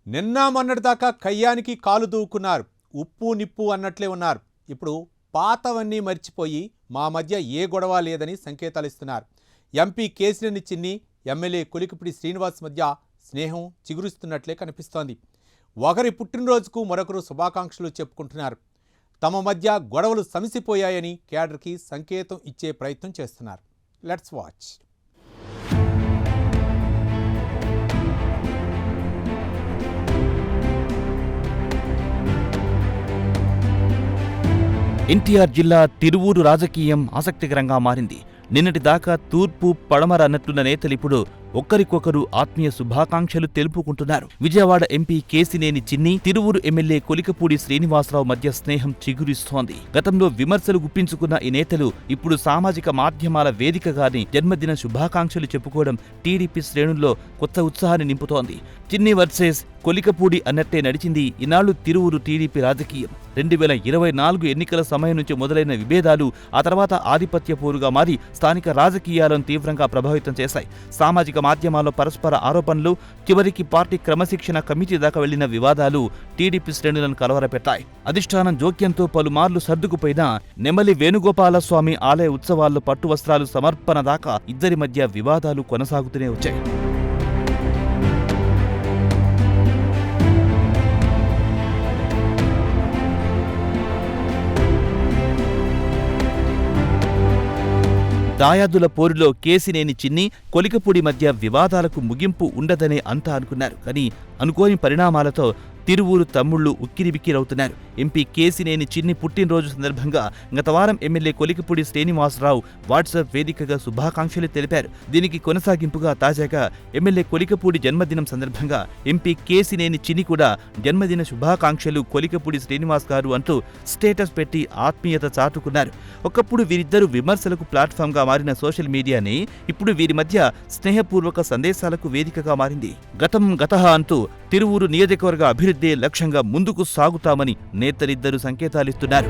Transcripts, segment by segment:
నిన్న మొన్నటిదాకా కయ్యానికి కాలు దూకున్నారు. ఉప్పు నిప్పు అన్నట్లే ఉన్నారు. ఇప్పుడు పాతవన్నీ మర్చిపోయి మా మధ్య ఏ గొడవ లేదని సంకేతాలు ఇస్తున్నారు. ఎంపీ కేసినేని చిన్ని, ఎమ్మెల్యే కొలికిపూడి శ్రీనివాస్ మధ్య స్నేహం చిగురుస్తున్నట్లే కనిపిస్తోంది. ఒకరి పుట్టినరోజుకు మరొకరు శుభాకాంక్షలు చెప్పుకుంటున్నారు. తమ మధ్య గొడవలు సమసిపోయాయని క్యాడర్కి సంకేతం ఇచ్చే ప్రయత్నం చేస్తున్నారు. Let's watch. ఎన్టీఆర్ జిల్లా తిరువూరు రాజకీయం ఆసక్తికరంగా మారింది. నిన్నటిదాకా తూర్పు పడమర అన్నట్లున్న నేతలిప్పుడు ఒక్కరికొకరు ఆత్మీయ శుభాకాంక్షలు తెలుపుకుంటున్నారు. విజయవాడ ఎంపీ కేసినేని చిన్ని, తిరువూరు ఎమ్మెల్యే కొలికిపూడి శ్రీనివాసరావు మధ్య స్నేహం చిగురిస్తోంది. గతంలో విమర్శలు గుప్పించుకున్న ఈ నేతలు ఇప్పుడు సామాజిక మాధ్యమాల వేదికగానే జన్మదిన శుభాకాంక్షలు చెప్పుకోవడం టీడీపీ శ్రేణుల్లో కొత్త ఉత్సాహాన్ని నింపుతోంది. చిన్ని వర్సెస్ కొలికిపూడి అన్నట్టే నడిచింది ఇన్నాళ్లు తిరువూరు టీడీపీ రాజకీయం. 2024 ఎన్నికల సమయం నుంచి మొదలైన విభేదాలు ఆ తర్వాత ఆధిపత్య పోరుగా మారి స్థానిక రాజకీయాలను తీవ్రంగా ప్రభావితం చేశాయి. సామాజిక మాధ్యమాల్లో పరస్పర ఆరోపణలు, చివరికి పార్టీ క్రమశిక్షణ కమిటీ దాకా వెళ్లిన వివాదాలు టీడీపీ శ్రేణులను కలవరపెట్టాయి. అధిష్టానం జోక్యంతో పలుమార్లు సర్దుకుపోయినా నెమలి వేణుగోపాలస్వామి ఆలయ ఉత్సవాల్లో పట్టు వస్త్రాలు సమర్పణ దాకా ఇద్దరి మధ్య వివాదాలు కొనసాగుతూనే వచ్చాయి. దాయాదుల పోరులో కేసినేని చిన్ని, కొలికిపూడి మధ్య వివాదాలకు ముగింపు ఉండదనే అంతా అనుకున్నారు. కానీ అనుకోని పరిణామాలతో తిరువూరు తమ్ముళ్లు ఉక్కిరిబిక్కిరవుతున్నారు. ఎంపీ కేసినేని చిన్ని పుట్టినరోజు సందర్భంగా గత వారం ఎమ్మెల్యే కొలికిపూడి శ్రీనివాసరావు వాట్సాప్ వేదికగా శుభాకాంక్షలు తెలిపారు. దీనికి కొనసాగింపుగా తాజాగా ఎమ్మెల్యే కొలికిపూడి జన్మదినం సందర్భంగా ఎంపీ కేసినేని చిన్ని కూడా జన్మదిన శుభాకాంక్షలు కొలికిపూడి శ్రీనివాస్ గారు అంటూ స్టేటస్ పెట్టి ఆత్మీయత చాటుకున్నారు. ఒకప్పుడు వీరిద్దరూ విమర్శలకు ప్లాట్ఫామ్గా మారిన సోషల్ మీడియాని ఇప్పుడు వీరి మధ్య స్నేహపూర్వక సందేశాలకు వేదికగా మారింది. గతం గతహ అంటూ తిరువూరు నియోజకవర్గ అభివృద్ధి లక్ష్యంగా ముందుకు సాగుతామని నేతలిద్దరూ సంకేతాలిస్తున్నారు.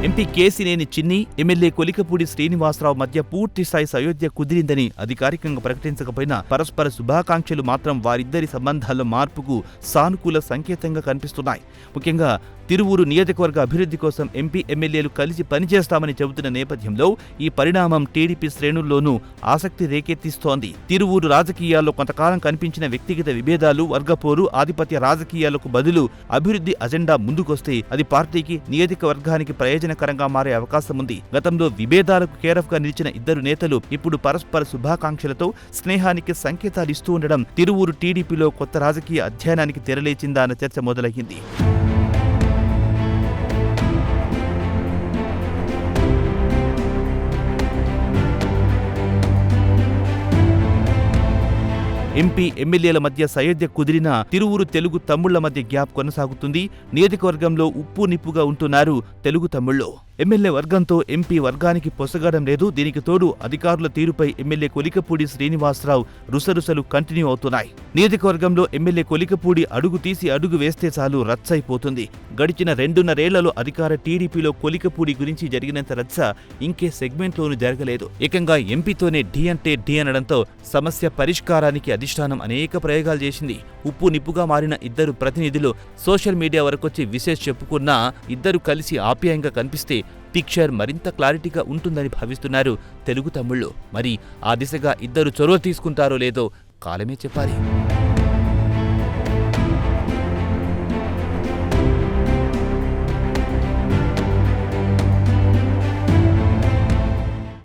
ఎంపీ కేసినేని చిన్ని, ఎమ్మెల్యే కొలికిపూడి శ్రీనివాసరావు మధ్య పూర్తిస్థాయి సయోధ్య కుదిరిందని అధికారికంగా ప్రకటించకపోయినా పరస్పర శుభాకాంక్షలు మాత్రం వారిద్దరి సంబంధాల్లో మార్పుకు సానుకూల సంకేతంగా కనిపిస్తున్నాయి. ముఖ్యంగా తిరువూరు నియోజకవర్గ అభివృద్ధి కోసం ఎంపీ ఎమ్మెల్యేలు కలిసి పనిచేస్తామని చెబుతున్న నేపథ్యంలో ఈ పరిణామం టీడీపీ శ్రేణుల్లోనూ ఆసక్తి రేకెత్తిస్తోంది. తిరువూరు రాజకీయాల్లో కొంతకాలం కనిపించిన వ్యక్తిగత విభేదాలు, వర్గపోరు, ఆధిపత్య రాజకీయాలకు బదులు అభివృద్ధి అజెండా ముందుకొస్తే అది పార్టీకి, నియోజకవర్గానికి ప్రయోజనకరంగా మారే అవకాశం ఉంది. గతంలో విభేదాలకు కేరఫ్ గా నిలిచిన ఇద్దరు నేతలు ఇప్పుడు పరస్పర శుభాకాంక్షలతో స్నేహానికి సంకేతాలు ఇస్తూ ఉండడం తిరువూరు టీడీపీలో కొత్త రాజకీయ అధ్యయనానికి తెరలేచిందా అన్న చర్చ మొదలైంది. ఎంపీ ఎమ్మెల్యేల మధ్య సయోధ్య కుదిరిన తిరువూరు తెలుగు తమ్ముళ్ల మధ్య గ్యాప్ కొనసాగుతుంది. నియోజకవర్గంలో ఉప్పు నిప్పుగా ఉంటున్నారు తెలుగు తమ్ముళ్లు. ఎమ్మెల్యే వర్గంతో ఎంపీ వర్గానికి పొసగడం లేదు. దీనికి తోడు అధికారుల తీరుపై ఎమ్మెల్యే కొలికిపూడి శ్రీనివాసరావు రుసరుసలు కంటిన్యూ అవుతున్నాయి. నియోజకవర్గంలో ఎమ్మెల్యే కొలికిపూడి అడుగు తీసి అడుగు వేస్తే చాలు రచ్చైపోతుంది. గడిచిన 2.5 ఏళ్లలో అధికార టీడీపీలో కొలికిపూడి గురించి జరిగినంత రచ్చ ఇంకే సెగ్మెంట్లోనూ జరగలేదు. ఏకంగా ఎంపీతోనే ఢీ అంటే ఢీ అనడంతో సమస్య పరిష్కారానికి అధిష్టానం అనేక ప్రయోగాలు చేసింది. ఉప్పు నిప్పుగా మారిన ఇద్దరు ప్రతినిధులు సోషల్ మీడియా వరకొచ్చి విశేష్ చెప్పుకున్నా ఇద్దరు కలిసి ఆప్యాయంగా కనిపిస్తే పిక్చర్ మరింత క్లారిటీగా ఉంటుందని భావిస్తున్నారు తెలుగు తమ్ముళ్లు. మరి ఆ దిశగా ఇద్దరు చొరవ తీసుకుంటారో లేదో కాలమే చెప్పాలి.